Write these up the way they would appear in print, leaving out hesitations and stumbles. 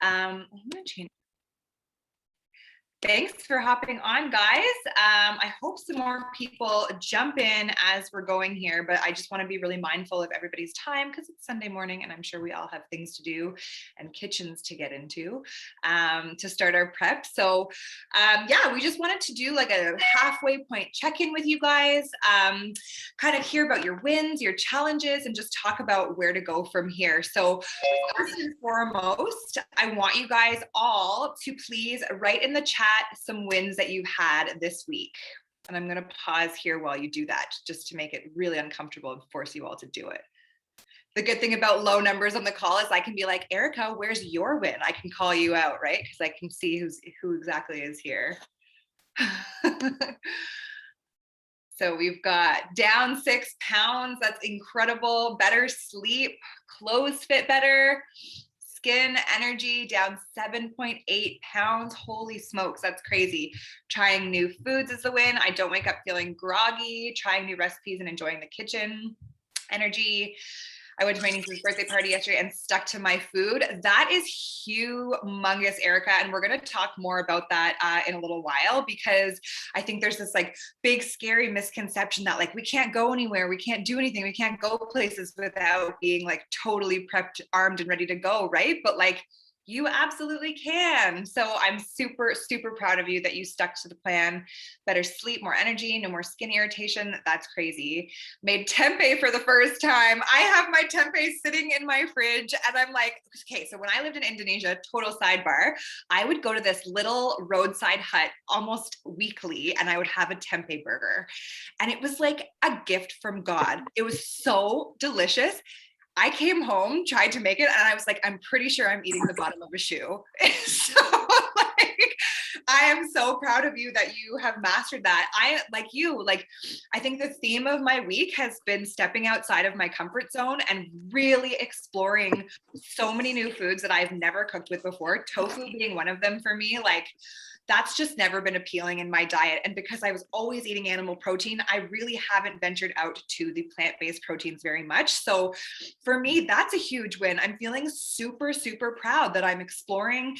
I'm gonna change. Thanks for hopping on, guys. I hope some more people jump in as we're going here, but I just want to be really mindful of everybody's time because it's Sunday morning and I'm sure we all have things to do and kitchens to get into to start our prep. So yeah, we just wanted to do like a halfway point check-in with you guys, kind of hear about your wins, your challenges, and just talk about where to go from here. So first and foremost, I want you guys all to please write in the chat some wins that you've had this week. And I'm going to pause here while you do that, just to make it really uncomfortable and force you all to do it. The good thing about low numbers on the call is I can be like, Erica, where's your win? I can call you out, right? Because I can see who exactly is here. So we've got down 6 pounds. That's incredible. Better sleep. Clothes fit better. Skin energy down 7.8 pounds. Holy smokes, that's crazy. Trying new foods is the win. I don't wake up feeling groggy. Trying new recipes and enjoying the kitchen. Energy. I went to my niece's birthday party yesterday and stuck to my food. That is humongous, Erica. And we're going to talk more about that in a little while, because I think there's this like big, scary misconception that like we can't go anywhere, we can't do anything, we can't go places without being like totally prepped, armed, and ready to go, right? But like, you absolutely can. So I'm super, super proud of you that you stuck to the plan. Better sleep, more energy, no more skin irritation. That's crazy. Made tempeh for the first time. I have my tempeh sitting in my fridge and I'm like, okay, so when I lived in Indonesia, total sidebar, I would go to this little roadside hut almost weekly and I would have a tempeh burger. And it was like a gift from God. It was so delicious. I came home, tried to make it, and I was like, I'm pretty sure I'm eating the bottom of a shoe. So like, I am so proud of you that you have mastered that. I, like you, like, I think the theme of my week has been stepping outside of my comfort zone and really exploring so many new foods that I've never cooked with before. Tofu being one of them for me, like, that's just never been appealing in my diet. And because I was always eating animal protein, I really haven't ventured out to the plant-based proteins very much. So for me, that's a huge win. I'm feeling super, super proud that I'm exploring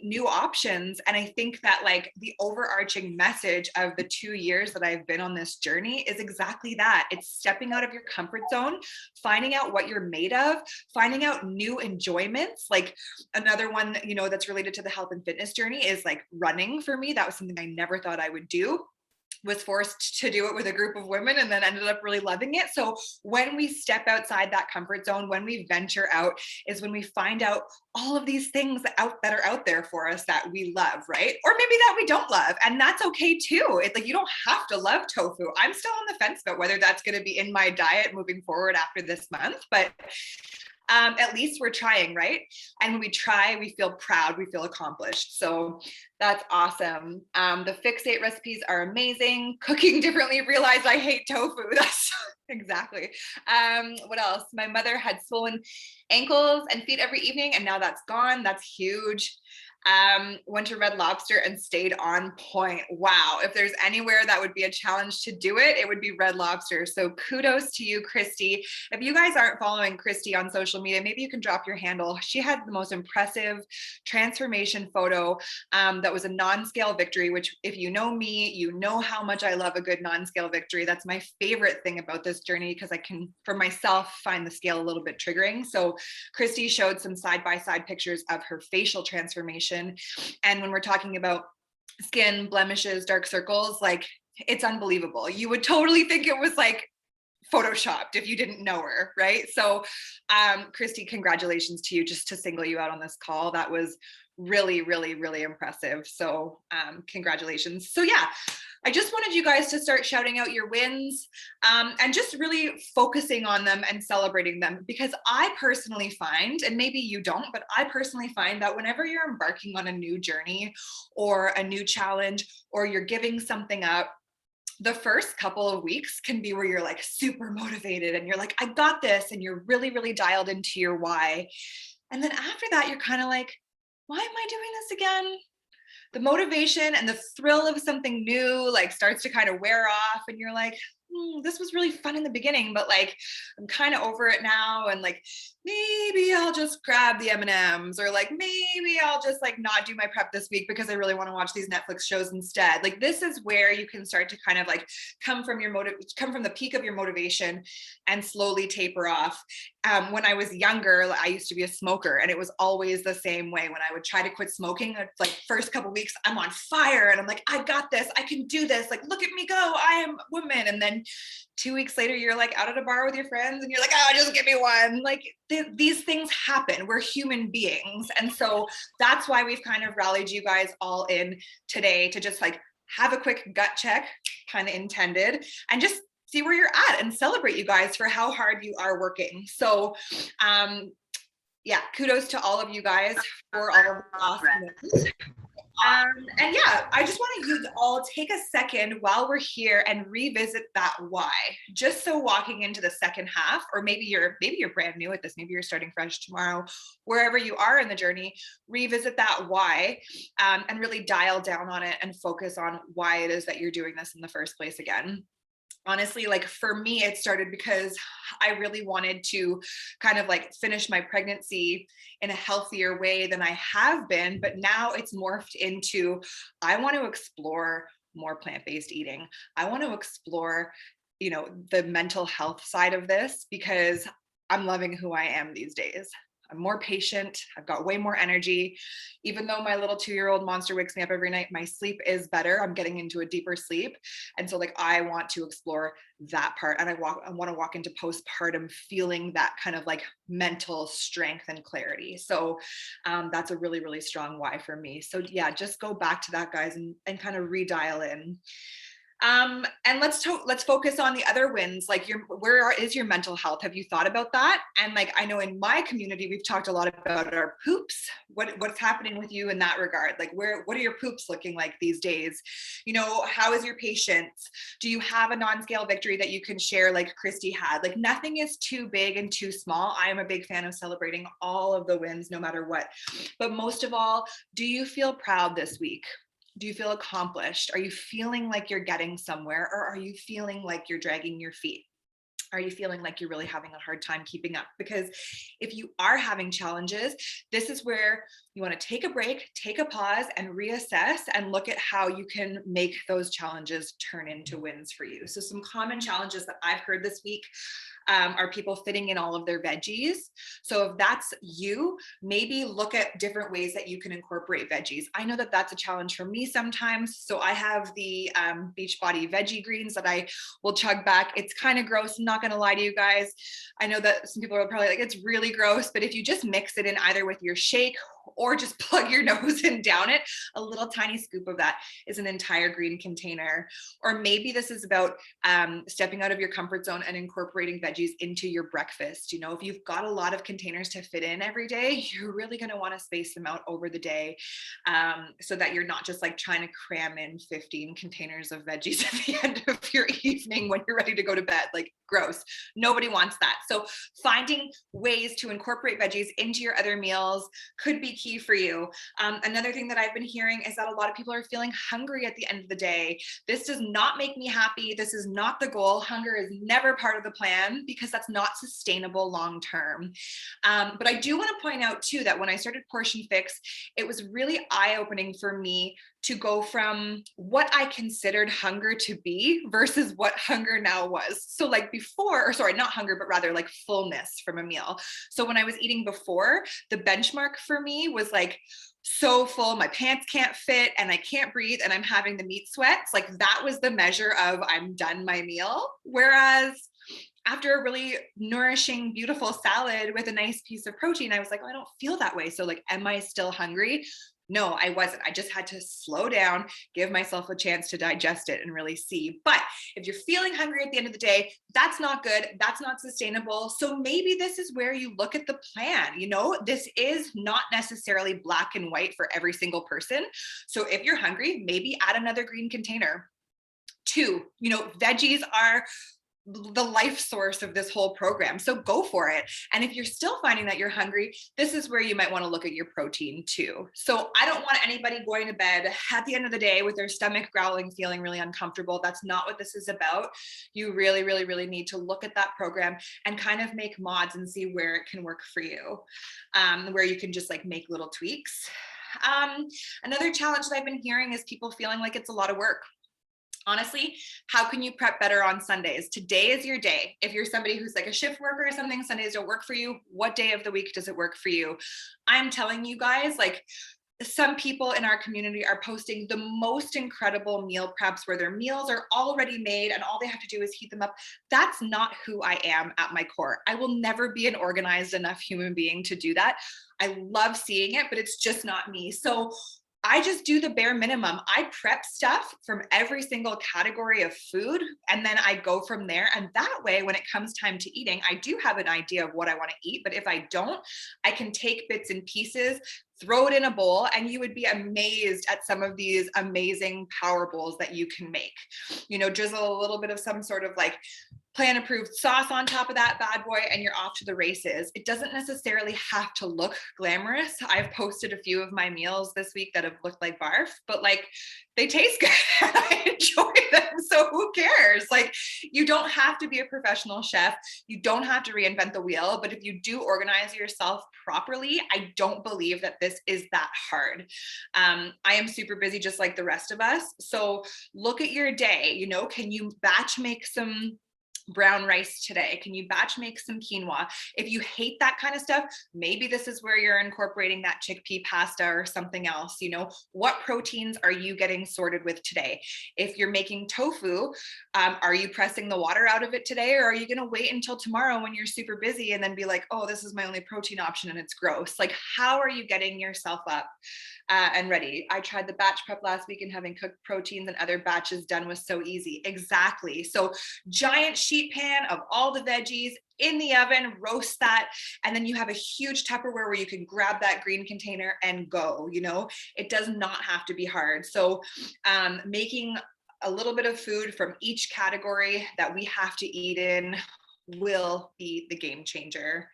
new options. And I think that like the overarching message of the 2 years that I've been on this journey is exactly that. It's stepping out of your comfort zone, finding out what you're made of, finding out new enjoyments. Like another one, you know, that's related to the health and fitness journey is like running for me. That was something I never thought I would do. Was forced to do it with a group of women and then ended up really loving it. So when we step outside that comfort zone, when we venture out, is when we find out all of these things that are out there for us that we love, right? Or maybe that we don't love, and that's okay too. It's like you don't have to love tofu. I'm still on the fence about whether that's going to be in my diet moving forward after this month, but at least we're trying, right? And when we try, we feel proud, we feel accomplished. So that's awesome. The Fix8 recipes are amazing. Cooking differently, realized I hate tofu. That's exactly. What else? My mother had swollen ankles and feet every evening, and now that's gone. That's huge. Went to Red Lobster and stayed on point. Wow. If there's anywhere that would be a challenge to do it, it would be Red Lobster. So kudos to you, Christy. If you guys aren't following Christy on social media, maybe you can drop your handle. She had the most impressive transformation photo that was a non-scale victory, which if you know me, you know how much I love a good non-scale victory. That's my favorite thing about this journey because I can, for myself, find the scale a little bit triggering. So Christy showed some side-by-side pictures of her facial transformation. And when we're talking about skin blemishes, dark circles, like it's unbelievable. You would totally think it was like photoshopped if you didn't know her, right? So Christy, congratulations to you, just to single you out on this call. That was really, really, really impressive. So congratulations. So yeah, I just wanted you guys to start shouting out your wins and just really focusing on them and celebrating them, because I personally find, and maybe you don't, but I personally find that whenever you're embarking on a new journey or a new challenge, or you're giving something up, the first couple of weeks can be where you're like super motivated and you're like, I got this. And you're really, really dialed into your why. And then after that, you're kind of like, why am I doing this again? The motivation and the thrill of something new like starts to kind of wear off and you're like, this was really fun in the beginning, but like, I'm kind of over it now. And like, maybe I'll just grab the M&Ms, or like, maybe I'll just like not do my prep this week because I really want to watch these Netflix shows instead. Like, this is where you can start to kind of like come from the peak of your motivation and slowly taper off. When I was younger, I used to be a smoker, and it was always the same way. When I would try to quit smoking, like first couple weeks, I'm on fire and I'm like, I got this, I can do this. Like, look at me go, I am a woman. And then 2 weeks later, you're like out at a bar with your friends and you're like, oh, just give me one. Like, these things happen. We're human beings. And so that's why we've kind of rallied you guys all in today to just like have a quick gut check, kind of intended, and just see where you're at and celebrate you guys for how hard you are working. So yeah, kudos to all of you guys for all of the awesome. And yeah, I just want you to all take a second while we're here and revisit that why. Just so walking into the second half, or maybe you're brand new at this, maybe you're starting fresh tomorrow, wherever you are in the journey, revisit that why, and really dial down on it and focus on why it is that you're doing this in the first place again. Honestly, like for me, it started because I really wanted to kind of like finish my pregnancy in a healthier way than I have been. But now it's morphed into, I want to explore more plant-based eating. I want to explore, the mental health side of this, because I'm loving who I am these days. I'm more patient. I've got way more energy. Even though my little 2-year-old monster wakes me up every night, my sleep is better. I'm getting into a deeper sleep. And so like, I want to explore that part. And I want to walk into postpartum feeling that kind of like mental strength and clarity. So that's a really, really strong why for me. So yeah, just go back to that, guys, and kind of redial in. And let's focus on the other wins. Like, where is your mental health? Have you thought about that? And like, I know in my community, we've talked a lot about our poops. What's happening with you in that regard? Like, what are your poops looking like these days? How is your patience? Do you have a non-scale victory that you can share like Christy had? Like, nothing is too big and too small. I am a big fan of celebrating all of the wins, no matter what. But most of all, do you feel proud this week? Do you feel accomplished? Are you feeling like you're getting somewhere, or are you feeling like you're dragging your feet? Are you feeling like you're really having a hard time keeping up? Because if you are having challenges, this is where you want to take a break, take a pause, and reassess and look at how you can make those challenges turn into wins for you. So some common challenges that I've heard this week are people fitting in all of their veggies. So if that's you, maybe look at different ways that you can incorporate veggies. I know that that's a challenge for me sometimes. So I have the Beachbody veggie greens that I will chug back. It's kind of gross, I'm not going to lie to you guys. I know that some people are probably like, it's really gross, but if you just mix it in either with your shake or just plug your nose and down it, a little tiny scoop of that is an entire green container. Or maybe this is about stepping out of your comfort zone and incorporating veggies into your breakfast. If you've got a lot of containers to fit in every day, you're really going to want to space them out over the day, so that you're not just like trying to cram in 15 containers of veggies at the end of your evening when you're ready to go to bed. Like, gross. Nobody wants that. So finding ways to incorporate veggies into your other meals could be key for you. Another thing that I've been hearing is that a lot of people are feeling hungry at the end of the day. This does not make me happy. This is not the goal. Hunger is never part of the plan, because that's not sustainable long term. But I do want to point out too that when I started Portion Fix, it was really eye-opening for me to go from what I considered hunger to be versus what hunger now was. So like before, or sorry, not hunger, but rather like fullness from a meal. So when I was eating before, the benchmark for me was like so full, my pants can't fit and I can't breathe and I'm having the meat sweats. Like, that was the measure of I'm done my meal. Whereas after a really nourishing, beautiful salad with a nice piece of protein, I was like, oh, I don't feel that way. So like, am I still hungry? No, I wasn't. I just had to slow down, give myself a chance to digest it and really see. But if you're feeling hungry at the end of the day, that's not good. That's not sustainable. So maybe this is where you look at the plan. This is not necessarily black and white for every single person. So if you're hungry, maybe add another green container. 2, veggies are the life source of this whole program. So go for it. And if you're still finding that you're hungry, this is where you might want to look at your protein too. So I don't want anybody going to bed at the end of the day with their stomach growling, feeling really uncomfortable. That's not what this is about. You really, really, really need to look at that program and kind of make mods and see where it can work for you, where you can just like make little tweaks. Another challenge that I've been hearing is people feeling like it's a lot of work. Honestly, how can you prep better on Sundays? Today is your day. If you're somebody who's like a shift worker or something, Sundays don't work for you. What day of the week does it work for you? I'm telling you guys, like, some people in our community are posting the most incredible meal preps where their meals are already made and all they have to do is heat them up. That's not who I am at my core. I will never be an organized enough human being to do that. I love seeing it, but it's just not me. So I just do the bare minimum. I prep stuff from every single category of food, and then I go from there. And that way, when it comes time to eating, I do have an idea of what I want to eat. But if I don't, I can take bits and pieces, throw it in a bowl, and you would be amazed at some of these amazing power bowls that you can make. You know, drizzle a little bit of some sort of like plan approved sauce on top of that bad boy, and you're off to the races. It doesn't necessarily have to look glamorous. I've posted a few of my meals this week that have looked like barf, but like they taste good and I enjoy them. So who cares? Like, you don't have to be a professional chef. You don't have to reinvent the wheel, but if you do organize yourself properly, I don't believe that this is that hard. I am super busy just like the rest of us. So look at your day, you know, can you batch make some brown rice today? Can you batch make some quinoa? If you hate that kind of stuff, maybe this is where you're incorporating that chickpea pasta or something else. You know, what proteins are you getting sorted with today? If you're making tofu, are you pressing the water out of it today, or are you going to wait until tomorrow when you're super busy and then be like, oh, this is my only protein option and it's gross? Like, how are you getting yourself up and ready? I tried the batch prep last week, and having cooked proteins and other batches done was so easy. Exactly. So giant sheet pan of all the veggies in the oven, roast that, and then you have a huge Tupperware where you can grab that green container and go. You know, it does not have to be hard. So making a little bit of food from each category that we have to eat in will be the game changer.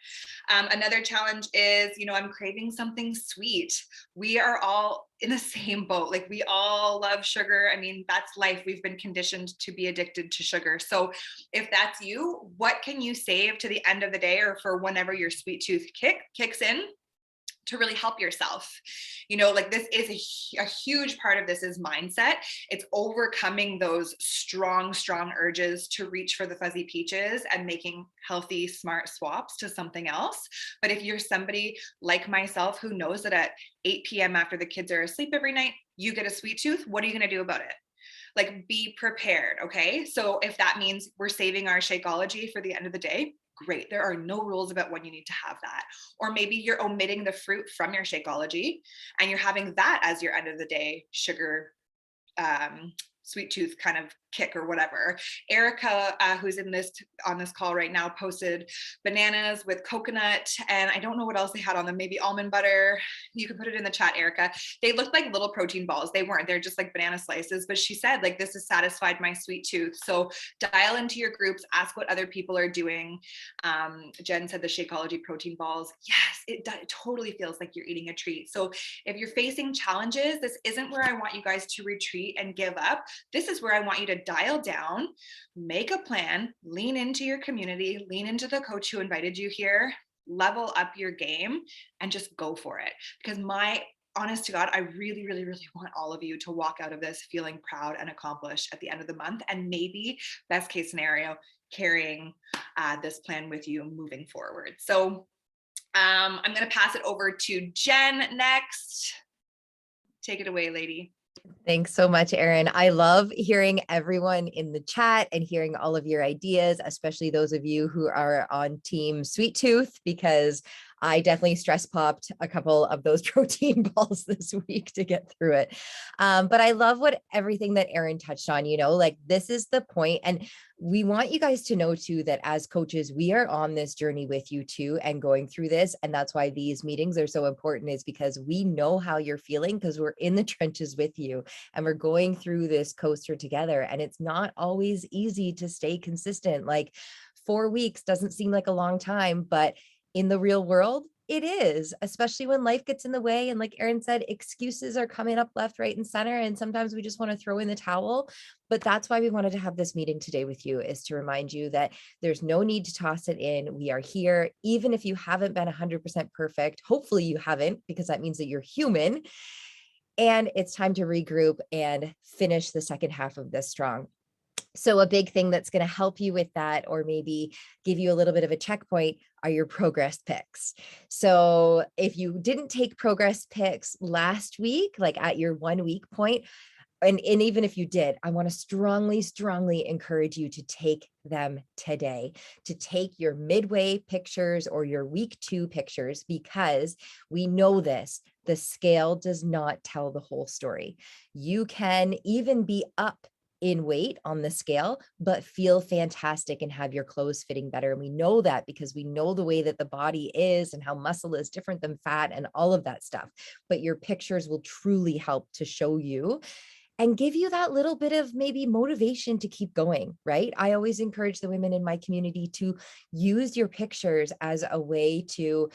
Another challenge is, you know, I'm craving something sweet. We are all in the same boat. Like, we all love sugar. I mean, that's life. We've been conditioned to be addicted to sugar. So if that's you, what can you save to the end of the day or for whenever your sweet tooth kicks in to really help yourself? You know, like, this is a huge part of this is mindset. It's overcoming those strong urges to reach for the fuzzy peaches and making healthy, smart swaps to something else. But if you're somebody like myself who knows that at 8 p.m. after the kids are asleep every night, you get a sweet tooth, what are you going to do about it? Like, be prepared. Okay. So if that means we're saving our Shakeology for the end of the day, great. There are no rules about when you need to have that. Or maybe you're omitting the fruit from your Shakeology and you're having that as your end of the day sugar, sweet tooth kind of kick or whatever. Erica, who's on this call right now, posted bananas with coconut, and I don't know what else they had on them, maybe almond butter. You can put it in the chat, Erica. They looked like little protein balls. They weren't, they're just like banana slices, but she said, like, this has satisfied my sweet tooth. So dial into your groups, ask what other people are doing. Jen said the Shakeology protein balls. Yes, it totally feels like you're eating a treat. So if you're facing challenges, this isn't where I want you guys to retreat and give up. This is where I want you to dial down, make a plan, lean into your community, lean into the coach who invited you here, level up your game, and just go for it. Because honest to God, I really, really, really want all of you to walk out of this feeling proud and accomplished at the end of the month. And maybe, best case scenario, carrying this plan with you moving forward. So I'm going to pass it over to Jen next. Take it away, lady. Thanks so much, Erin. I love hearing everyone in the chat and hearing all of your ideas, especially those of you who are on Team Sweet Tooth, because I definitely stress popped a couple of those protein balls this week to get through it. But I love what everything that Erin touched on, like this is the point. And we want you guys to know too, that as coaches, we are on this journey with you too, and going through this. And that's why these meetings are so important, is because we know how you're feeling, because we're in the trenches with you and we're going through this coaster together. And it's not always easy to stay consistent. Like 4 weeks doesn't seem like a long time, but in the real world, it is, especially when life gets in the way. And like Erin said, excuses are coming up left, right, and center. And sometimes we just want to throw in the towel. But that's why we wanted to have this meeting today with you, is to remind you that there's no need to toss it in. We are here, even if you haven't been 100% perfect. Hopefully you haven't, because that means that you're human. And it's time to regroup and finish the second half of this strong. So a big thing that's going to help you with that, or maybe give you a little bit of a checkpoint, are your progress pics. So if you didn't take progress pics last week, like at your 1 week point, and even if you did, I want to strongly, strongly encourage you to take them today, to take your midway pictures or your week 2 pictures, because we know this, the scale does not tell the whole story. You can even be up in weight on the scale, but feel fantastic and have your clothes fitting better. And we know that because we know the way that the body is and how muscle is different than fat and all of that stuff. But your pictures will truly help to show you and give you that little bit of maybe motivation to keep going, right? I always encourage the women in my community to use your pictures as a way to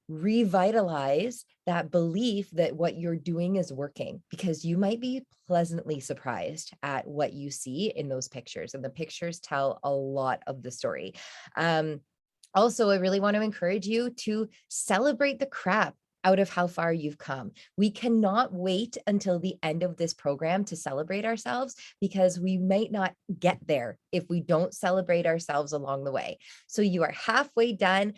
revitalize that belief that what you're doing is working, because you might be pleasantly surprised at what you see in those pictures, and the pictures tell a lot of the story. Also, I really want to encourage you to celebrate the crap out of how far you've come. We cannot wait until the end of this program to celebrate ourselves, because we might not get there if we don't celebrate ourselves along the way. So you are halfway done,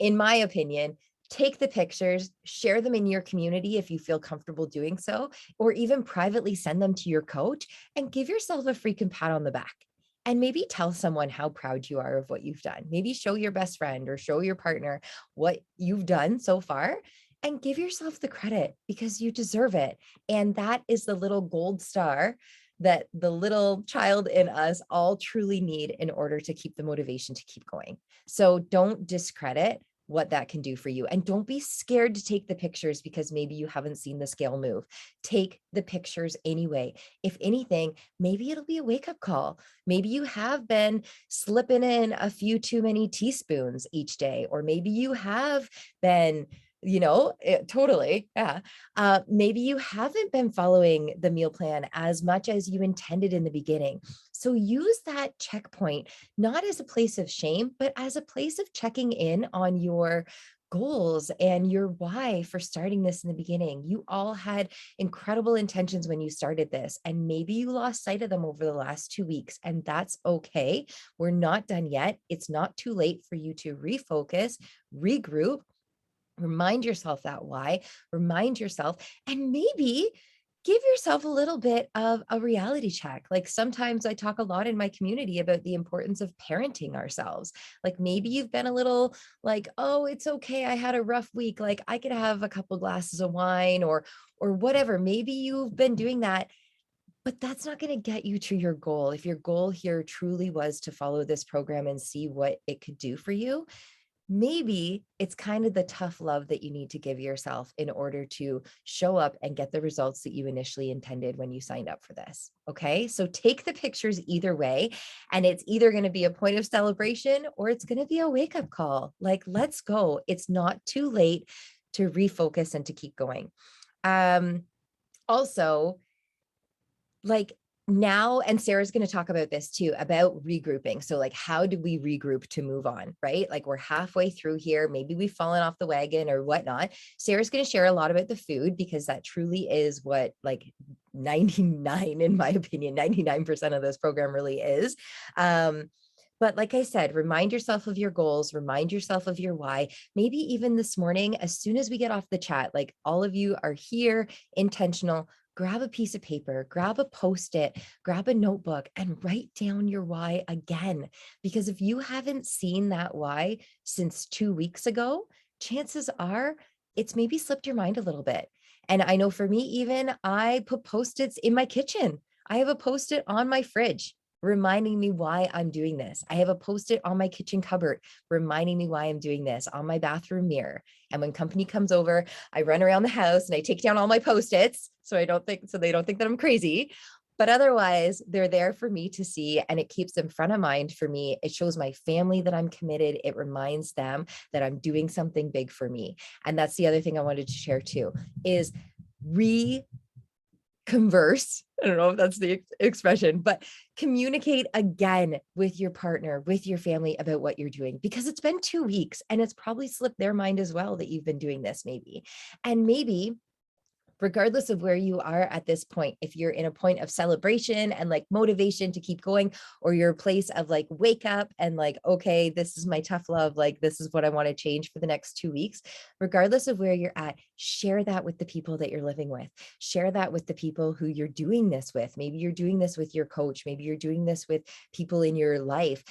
in my opinion. Take the pictures, share them in your community if you feel comfortable doing so, or even privately send them to your coach, and give yourself a freaking pat on the back. And maybe tell someone how proud you are of what you've done. Maybe show your best friend or show your partner what you've done so far, and give yourself the credit, because you deserve it. And that is the little gold star that the little child in us all truly need in order to keep the motivation to keep going. So don't discredit what that can do for you. And don't be scared to take the pictures because maybe you haven't seen the scale move. Take the pictures anyway. If anything, maybe it'll be a wake-up call. Maybe you have been slipping in a few too many teaspoons each day, or maybe you have been totally. Yeah. Maybe you haven't been following the meal plan as much as you intended in the beginning. So use that checkpoint, not as a place of shame, but as a place of checking in on your goals and your why for starting this in the beginning. You all had incredible intentions when you started this, and maybe you lost sight of them over the last 2 weeks, and that's okay. We're not done yet. It's not too late for you to refocus, regroup, remind yourself that why, remind yourself, and maybe give yourself a little bit of a reality check. Like sometimes I talk a lot in my community about the importance of parenting ourselves. Like maybe you've been a little like, oh, it's okay, I had a rough week, like I could have a couple glasses of wine or whatever. Maybe you've been doing that, but that's not going to get you to your goal. If your goal here truly was to follow this program and see what it could do for you, maybe it's kind of the tough love that you need to give yourself in order to show up and get the results that you initially intended when you signed up for this. Okay. So take the pictures either way, and it's either going to be a point of celebration or it's going to be a wake up call. Like, let's go. It's not too late to refocus and to keep going. Also, like now, and Sarah's going to talk about this too, about regrouping. So like, how do we regroup to move on, right? Like we're halfway through here. Maybe we've fallen off the wagon or whatnot. Sarah's going to share a lot about the food, because that truly is what like 99, in my opinion, 99% of this program really is. But like I said, remind yourself of your goals, remind yourself of your why. Maybe even this morning, as soon as we get off the chat, like all of you are here, intentional, grab a piece of paper, grab a Post-it, grab a notebook, and write down your why again. Because if you haven't seen that why since 2 weeks ago, chances are it's maybe slipped your mind a little bit. And I know for me, even I put Post-its in my kitchen. I have a Post-it on my fridge reminding me why I'm doing this. I have a Post-it on my kitchen cupboard reminding me why I'm doing this, on my bathroom mirror. And when company comes over, I run around the house and I take down all my Post-its so they don't think that I'm crazy. But otherwise, they're there for me to see, and it keeps them front of mind for me. It shows my family that I'm committed. It reminds them that I'm doing something big for me. And that's the other thing I wanted to share too, is converse. I don't know if that's the expression, but communicate again with your partner, with your family about what you're doing, because it's been 2 weeks and it's probably slipped their mind as well that you've been doing this maybe. And maybe regardless of where you are at this point, if you're in a point of celebration and like motivation to keep going, or you're a place of like wake up and like, okay, this is my tough love, like this is what I want to change for the next 2 weeks, regardless of where you're at, share that with the people that you're living with. Share that with the people who you're doing this with. Maybe you're doing this with your coach. Maybe you're doing this with people in your life.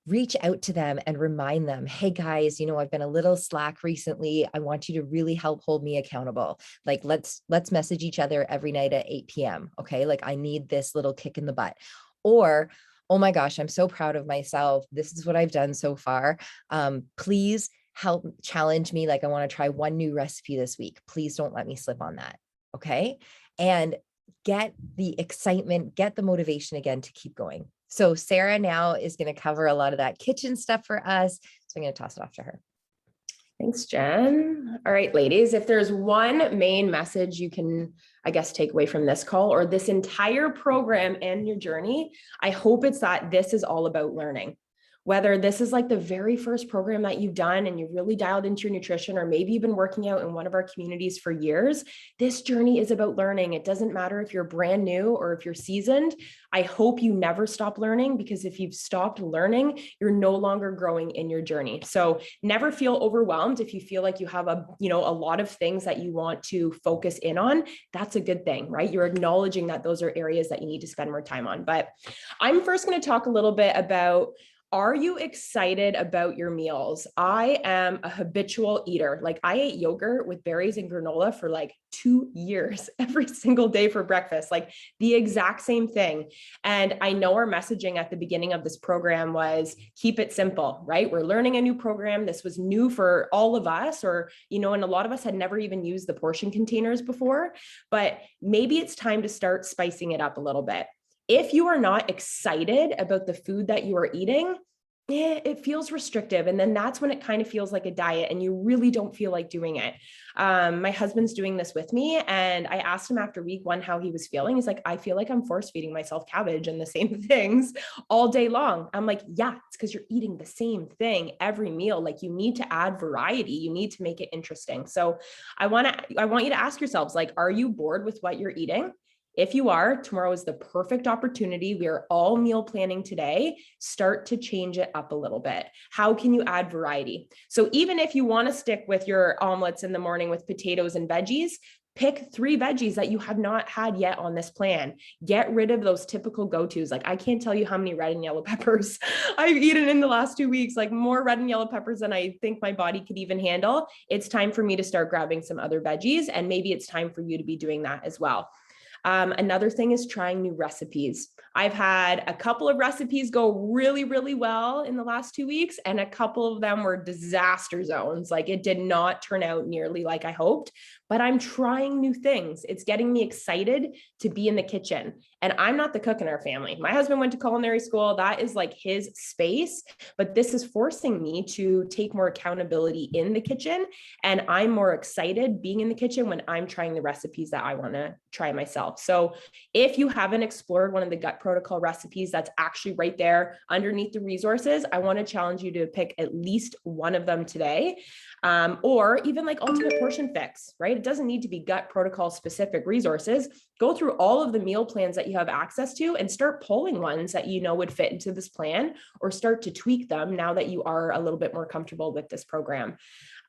Reach out to them and remind them, hey guys, I've been a little slack recently. I want you to really help hold me accountable. Like let's message each other every night at 8 p.m. Okay. Like I need this little kick in the butt. Or, oh my gosh, I'm so proud of myself. This is what I've done so far. Please help challenge me. Like I want to try one new recipe this week. Please don't let me slip on that. Okay. And get the excitement, get the motivation again to keep going. So Sarah now is going to cover a lot of that kitchen stuff for us. So I'm going to toss it off to her. Thanks, Jen. All right, ladies, if there's one main message you can, I guess, take away from this call or this entire program and your journey, I hope it's that this is all about learning. Whether this is like the very first program that you've done and you've really dialed into your nutrition, or maybe you've been working out in one of our communities for years, this journey is about learning. It doesn't matter if you're brand new or if you're seasoned. I hope you never stop learning, because if you've stopped learning, you're no longer growing in your journey. So never feel overwhelmed if you feel like you have a lot of things that you want to focus in on. That's a good thing, right? You're acknowledging that those are areas that you need to spend more time on. But I'm first going to talk a little bit about, are you excited about your meals? I am a habitual eater. Like I ate yogurt with berries and granola for like 2 years every single day for breakfast, like the exact same thing. And I know our messaging at the beginning of this program was keep it simple, right? We're learning a new program. This was new for all of us, and a lot of us had never even used the portion containers before, but maybe it's time to start spicing it up a little bit. If you are not excited about the food that you are eating, it feels restrictive. And then that's when it kind of feels like a diet and you really don't feel like doing it. My husband's doing this with me. And I asked him after week 1 how he was feeling. He's like, I feel like I'm force feeding myself cabbage and the same things all day long. I'm like, yeah, it's because you're eating the same thing every meal. Like you need to add variety. You need to make it interesting. So I want you to ask yourselves, like, are you bored with what you're eating? If you are, tomorrow is the perfect opportunity. We are all meal planning today. Start to change it up a little bit. How can you add variety? So even if you want to stick with your omelets in the morning with potatoes and veggies, pick 3 veggies that you have not had yet on this plan. Get rid of those typical go-tos. Like I can't tell you how many red and yellow peppers I've eaten in the last 2 weeks, like more red and yellow peppers than I think my body could even handle. It's time for me to start grabbing some other veggies, and maybe it's time for you to be doing that as well. Another thing is trying new recipes. I've had a couple of recipes go really, really well in the last 2 weeks, and a couple of them were disaster zones. Like it did not turn out nearly like I hoped, but I'm trying new things. It's getting me excited to be in the kitchen. And I'm not the cook in our family. My husband went to culinary school. That is like his space, but this is forcing me to take more accountability in the kitchen. And I'm more excited being in the kitchen when I'm trying the recipes that I want to try myself. So if you haven't explored one of the gut protocol recipes that's actually right there underneath the resources, I want to challenge you to pick at least one of them today. Or even like Ultimate Portion Fix, right? It doesn't need to be gut protocol specific resources. Go through all of the meal plans that you have access to and start pulling ones that you know would fit into this plan, or start to tweak them now that you are a little bit more comfortable with this program.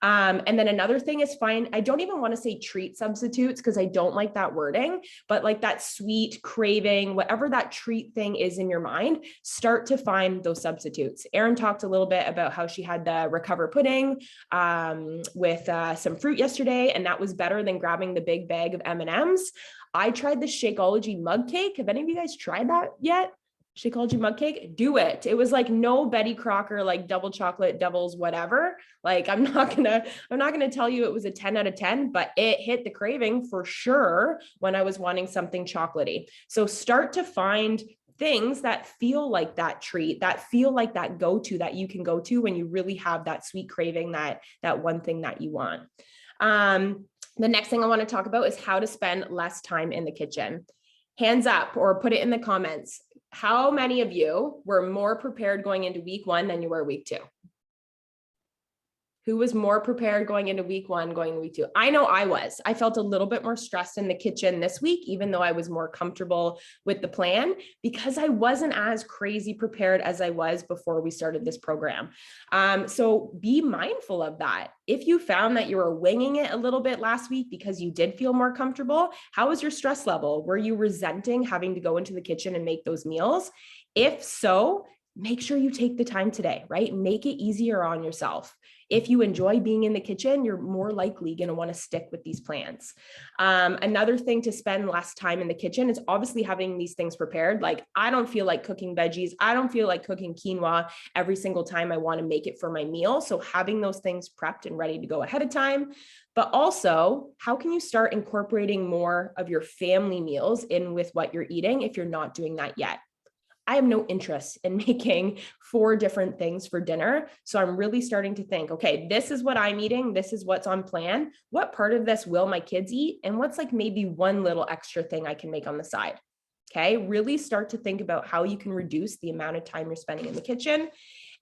And then another thing is I don't even want to say treat substitutes because I don't like that wording, but like that sweet craving, whatever that treat thing is in your mind, start to find those substitutes. Erin talked a little bit about how she had the Recover pudding with some fruit yesterday, and that was better than grabbing the big bag of M&Ms. I tried the Shakeology mug cake. Have any of you guys tried that yet? Shakeology mug cake, do it. It was like no Betty Crocker, like double chocolate devils, whatever. Like I'm not gonna tell you it was a 10 out of 10, but it hit the craving for sure when I was wanting something chocolatey. So start to find things that feel like that treat, that feel like that go-to that you can go to when you really have that sweet craving, that one thing that you want. The next thing I want to talk about is how to spend less time in the kitchen. Hands up or put it in the comments. How many of you were more prepared going into week 1 than you were week 2? Who was more prepared going into week 1, going into week 2? I know I was. I felt a little bit more stressed in the kitchen this week, even though I was more comfortable with the plan, because I wasn't as crazy prepared as I was before we started this program. So be mindful of that. If you found that you were winging it a little bit last week because you did feel more comfortable, how was your stress level? Were you resenting having to go into the kitchen and make those meals? If so, make sure you take the time today, right? Make it easier on yourself. If you enjoy being in the kitchen, you're more likely going to want to stick with these plans. Another thing to spend less time in the kitchen is obviously having these things prepared. Like I don't feel like cooking veggies. I don't feel like cooking quinoa every single time I want to make it for my meal. So having those things prepped and ready to go ahead of time. But also, how can you start incorporating more of your family meals in with what you're eating if you're not doing that yet? I have no interest in making 4 different things for dinner. So I'm really starting to think, okay, this is what I'm eating. This is what's on plan. What part of this will my kids eat? And what's like maybe one little extra thing I can make on the side? Okay, really start to think about how you can reduce the amount of time you're spending in the kitchen.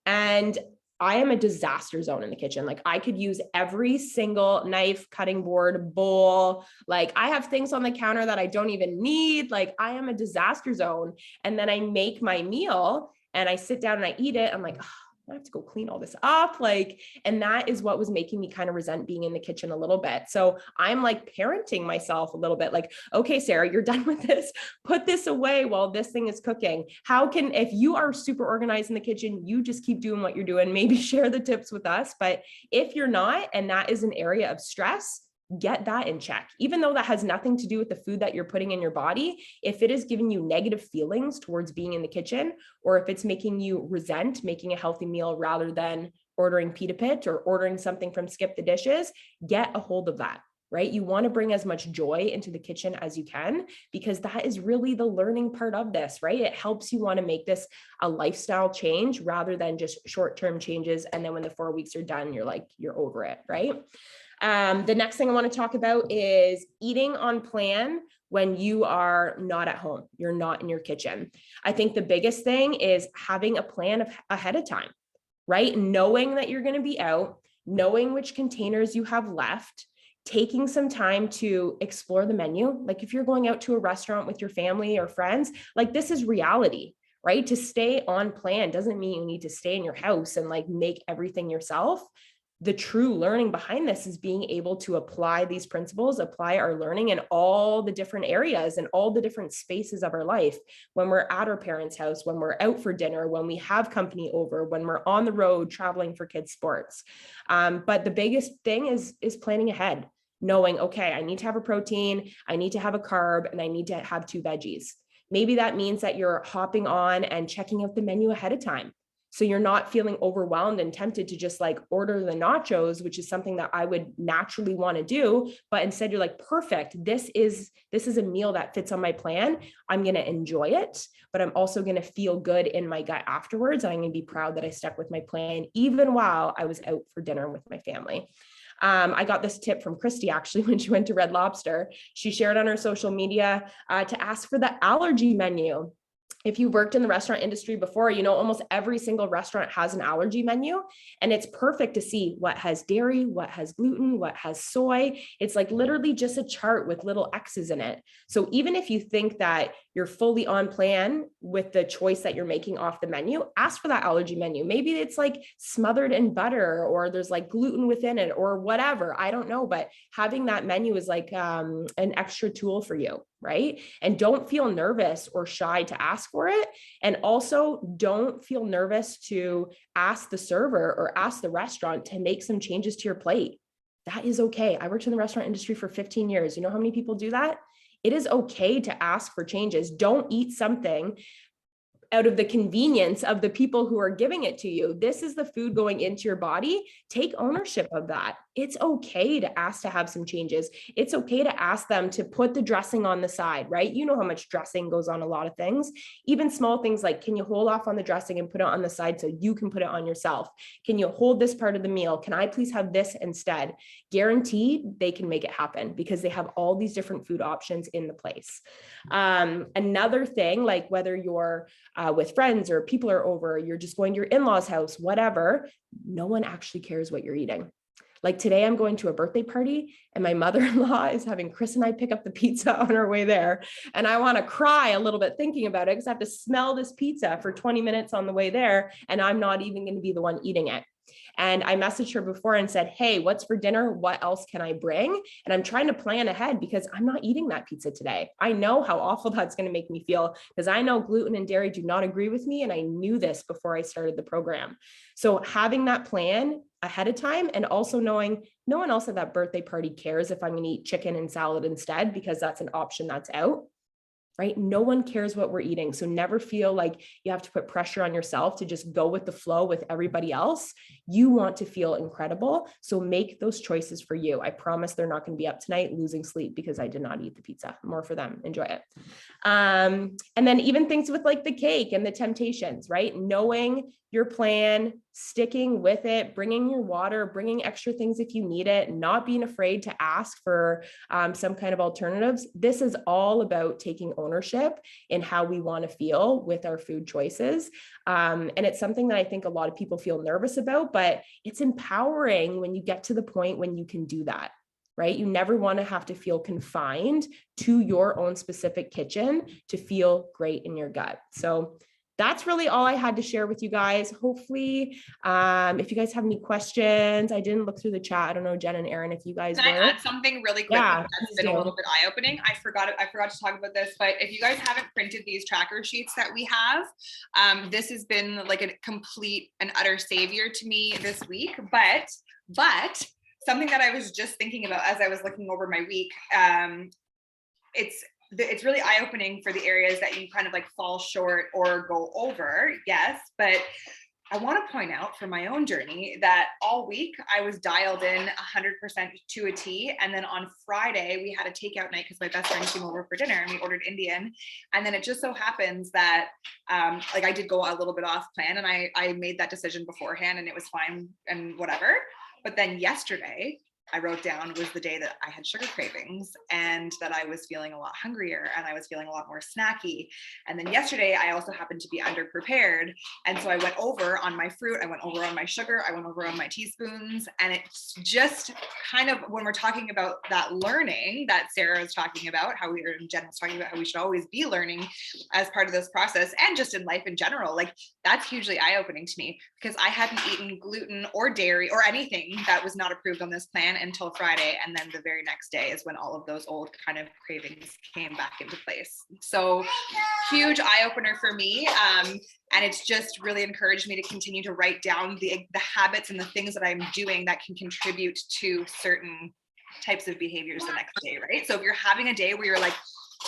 And I am a disaster zone in the kitchen. Like I could use every single knife, cutting board, bowl. Like I have things on the counter that I don't even need. Like I am a disaster zone. And then I make my meal and I sit down and I eat it. I'm like, oh, I have to go clean all this up. Like, and that is what was making me kind of resent being in the kitchen a little bit. So I'm like parenting myself a little bit like, okay, Sarah, you're done with this. Put this away while this thing is cooking. If you are super organized in the kitchen, you just keep doing what you're doing, maybe share the tips with us. But if you're not, and that is an area of stress, get that in check. Even though that has nothing to do with the food that you're putting in your body, if it is giving you negative feelings towards being in the kitchen, or if it's making you resent making a healthy meal rather than ordering Pita Pit or ordering something from Skip the Dishes, get a hold of that, right? You want to bring as much joy into the kitchen as you can, because that is really the learning part of this, right? It helps you want to make this a lifestyle change rather than just short-term changes. And then when the 4 weeks are done, you're over it, right? The next thing I want to talk about is eating on plan when you are not at home, you're not in your kitchen. I think the biggest thing is having a plan ahead of time, right? Knowing that you're going to be out, knowing which containers you have left, taking some time to explore the menu. Like if you're going out to a restaurant with your family or friends, like this is reality, right? To stay on plan doesn't mean you need to stay in your house and like make everything yourself. The true learning behind this is being able to apply these principles, apply our learning in all the different areas and all the different spaces of our life. When we're at our parents' house, when we're out for dinner, when we have company over, when we're on the road traveling for kids' sports. But the biggest thing is planning ahead, knowing, okay, I need to have a protein, I need to have a carb, and I need to have 2 veggies. Maybe that means that you're hopping on and checking out the menu ahead of time. So you're not feeling overwhelmed and tempted to just like order the nachos, which is something that I would naturally want to do. But instead you're like, perfect. This is a meal that fits on my plan. I'm going to enjoy it, but I'm also going to feel good in my gut afterwards. And I'm going to be proud that I stuck with my plan, even while I was out for dinner with my family. I got this tip from Christy actually when she went to Red Lobster. She shared on her social media to ask for the allergy menu. if you worked in the restaurant industry before, you know, almost every single restaurant has an allergy menu, and it's perfect to see what has dairy, what has gluten, what has soy. It's like literally just a chart with little X's in it. So even if you think that you're fully on plan with the choice that you're making off the menu, ask for that allergy menu. Maybe it's like smothered in butter, or there's like gluten within it, or whatever. I don't know, but having that menu is like an extra tool for you, right? And don't feel nervous or shy to ask for it. And also don't feel nervous to ask the server or ask the restaurant to make some changes to your plate. That is okay. I worked in the restaurant industry for 15 years. You know how many people do that? It is okay to ask for changes. Don't eat something out of the convenience of the people who are giving it to you. This is the food going into your body. Take ownership of that. It's okay to ask to have some changes. It's okay to ask them to put the dressing on the side, right? You know how much dressing goes on a lot of things. Even small things like, can you hold off on the dressing and put it on the side so you can put it on yourself? Can you hold this part of the meal? Can I please have this instead? Guaranteed they can make it happen because they have all these different food options in the place. Another thing, like whether you're with friends or people are over, you're just going to your in-laws' house, whatever, no one actually cares what you're eating. Like today, I'm going to a birthday party and my mother-in-law is having Chris and I pick up the pizza on our way there. And I want to cry a little bit thinking about it because I have to smell this pizza for 20 minutes on the way there. And I'm not even going to be the one eating it. And I messaged her before and said, hey, what's for dinner? What else can I bring? And I'm trying to plan ahead because I'm not eating that pizza today. I know how awful that's going to make me feel because I know gluten and dairy do not agree with me. And I knew this before I started the program. So having that plan ahead of time and also knowing no one else at that birthday party cares if I'm going to eat chicken and salad instead, because that's an option that's out. Right? No one cares what we're eating. So never feel like you have to put pressure on yourself to just go with the flow with everybody else. You want to feel incredible. So make those choices for you. I promise they're not going to be up tonight losing sleep because I did not eat the pizza. More for them. Enjoy it. And then even things with like the cake and the temptations, right? Knowing your plan, sticking with it, bringing your water, bringing extra things if you need it, not being afraid to ask for some kind of alternatives. This is all about taking ownership in how we want to feel with our food choices. And it's something that I think a lot of people feel nervous about, but it's empowering when you get to the point when you can do that. Right? You never want to have to feel confined to your own specific kitchen to feel great in your gut. So that's really all I had to share with you guys. Hopefully, if you guys have any questions, I didn't look through the chat. I don't know, Jen and Aaron, if you guys Can I add something really quick that's been a little bit eye-opening? I forgot to talk about this, but if you guys haven't printed these tracker sheets that we have, this has been like a complete and utter savior to me this week. But something that I was just thinking about as I was looking over my week, it's really eye-opening for the areas that you kind of like fall short or go over. Yes, but I want to point out for my own journey that all week I was dialed in 100% to a T. And then on Friday, we had a takeout night because my best friend came over for dinner and we ordered Indian. And then it just so happens that like I did go a little bit off plan and I made that decision beforehand and it was fine and whatever. But then yesterday, I wrote down was the day that I had sugar cravings and that I was feeling a lot hungrier and I was feeling a lot more snacky. And then yesterday I also happened to be underprepared. And so I went over on my fruit, I went over on my sugar, I went over on my teaspoons. And it's just kind of when we're talking about that learning that Sarah is talking about, how we, or Jen was talking about how we should always be learning as part of this process and just in life in general, like that's hugely eye-opening to me because I hadn't eaten gluten or dairy or anything that was not approved on this plan until Friday. And then the very next day is when all of those old kind of cravings came back into place. So huge eye opener for me. And it's just really encouraged me to continue to write down the habits and the things that I'm doing that can contribute to certain types of behaviors the next day, right? So if you're having a day where you're like,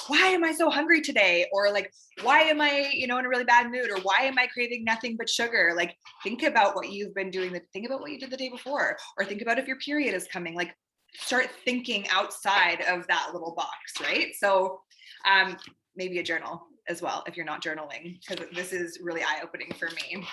why am I so hungry today? Or like, why am I, in a really bad mood? Or why am I craving nothing but sugar? Like, think about what you've been doing. Think about what you did the day before, or think about if your period is coming, like start thinking outside of that little box, right? So maybe a journal as well, if you're not journaling, because this is really eye-opening for me.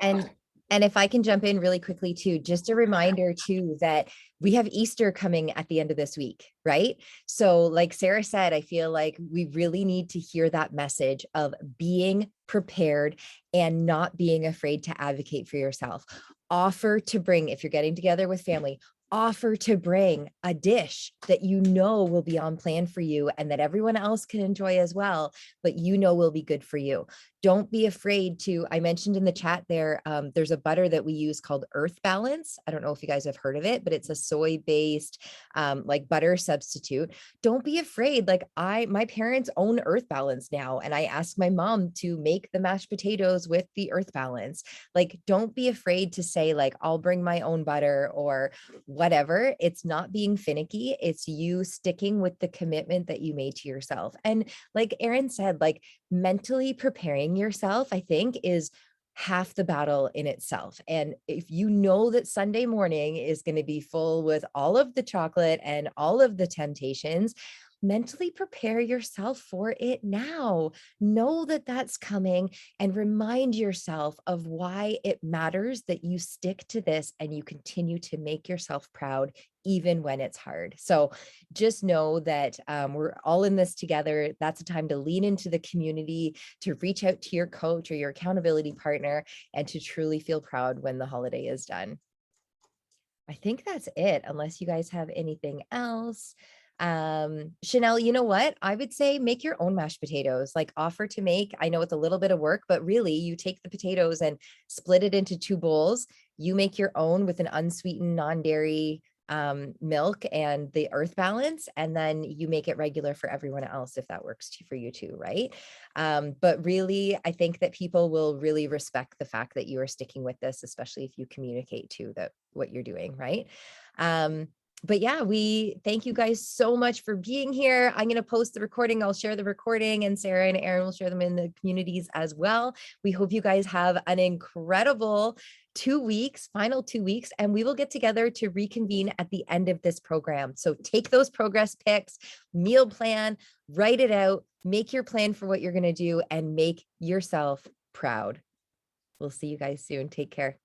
And And if I can jump in really quickly too, just a reminder too, that we have Easter coming at the end of this week, right? So like Sarah said, I feel like we really need to hear that message of being prepared and not being afraid to advocate for yourself. Offer to bring, if you're getting together with family, offer to bring a dish that you know will be on plan for you and that everyone else can enjoy as well, but you know will be good for you. Don't be afraid to, I mentioned in the chat there, there's a butter that we use called Earth Balance. I don't know if you guys have heard of it, but it's a soy-based like butter substitute. Don't be afraid. Like my parents own Earth Balance now, and I asked my mom to make the mashed potatoes with the Earth Balance. Like, don't be afraid to say like, I'll bring my own butter or whatever. It's not being finicky. It's you sticking with the commitment that you made to yourself. And like Erin said, like mentally preparing yourself, I think, is half the battle in itself. And if you know that Sunday morning is going to be full with all of the chocolate and all of the temptations, mentally prepare yourself for it now. Know that that's coming and remind yourself of why it matters that you stick to this and you continue to make yourself proud even when it's hard. So just know that we're all in this together. That's a time to lean into the community, to reach out to your coach or your accountability partner, and to truly feel proud when the holiday is done. I think that's it, unless you guys have anything else. Chanel, you know what? I would say make your own mashed potatoes, like offer to make. I know it's a little bit of work, but really you take the potatoes and split it into 2 bowls. You make your own with an unsweetened non-dairy milk and the Earth Balance, and then you make it regular for everyone else if that works for you too, right? But really, I think that people will really respect the fact that you are sticking with this, especially if you communicate to that what you're doing, right? But yeah, we thank you guys so much for being here. I'm going to post the recording. I'll share the recording, and Sarah and Erin will share them in the communities as well. We hope you guys have an incredible 2 weeks, final 2 weeks, and we will get together to reconvene at the end of this program. So take those progress pics, meal plan, write it out, make your plan for what you're going to do, and make yourself proud. We'll see you guys soon. Take care.